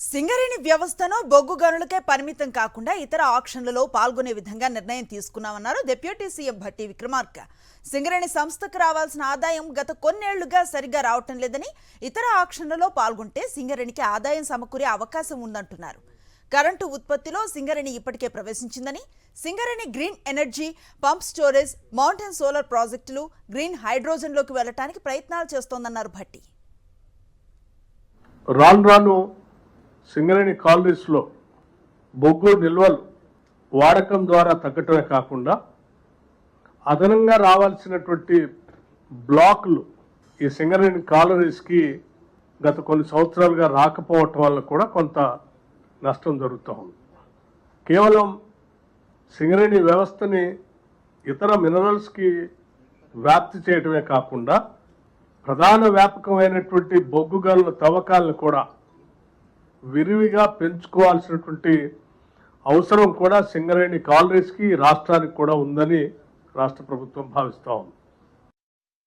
సింగరేణి వ్యవస్థను బొగ్గు గనులకే పరిమితం కాకుండా ఇతర ఆక్షన్లలో పాల్గొనే విధంగా నిర్ణయం తీసుకున్నామన్నారు డిప్యూటీ సీఎం భట్టి విక్రమార్క. సింగరేణి సంస్థకు రావాల్సిన ఆదాయం గత కొన్నేళ్లుగా సరిగా రావటం లేదని, ఇతర ఆక్షన్లలో పాల్గొంటే సింగరేణికి ఆదాయం సమకూరే అవకాశం ఉందంటున్నారు. కరెంటు ఉత్పత్తిలో సింగరేణి ఇప్పటికే ప్రవేశించిందని, Singareni green energy, pump storage, mountain solar ప్రాజెక్టులు, గ్రీన్ హైడ్రోజన్లోకి వెళ్లడానికి ప్రయత్నాలు చేస్తోందన్నారు భట్టి. రాను సింగరేణి కాలనీస్లో బొగ్గు నిల్వలు వాడకం ద్వారా తగ్గటమే కాకుండా అదనంగా రావాల్సినటువంటి బ్లాకులు ఈ సింగరేణి కాలనీస్కి గత కొన్ని సంవత్సరాలుగా రాకపోవటం వల్ల కూడా కొంత నష్టం జరుగుతూ ఉంది. కేవలం సింగరేణి వ్యవస్థని ఇతర మినరల్స్కి వ్యాప్తి చేయటమే కాకుండా ప్రధాన వ్యాపకమైనటువంటి బొగ్గు గనుల తవ్వకాలను కూడా విరివిగా పెంచుకోవాల్సినటువంటి అవసరం కూడా సింగరేణి కాలనీస్కి రాష్ట్రానికి కూడా ఉందని రాష్ట్ర ప్రభుత్వం భావిస్తూ ఉంది.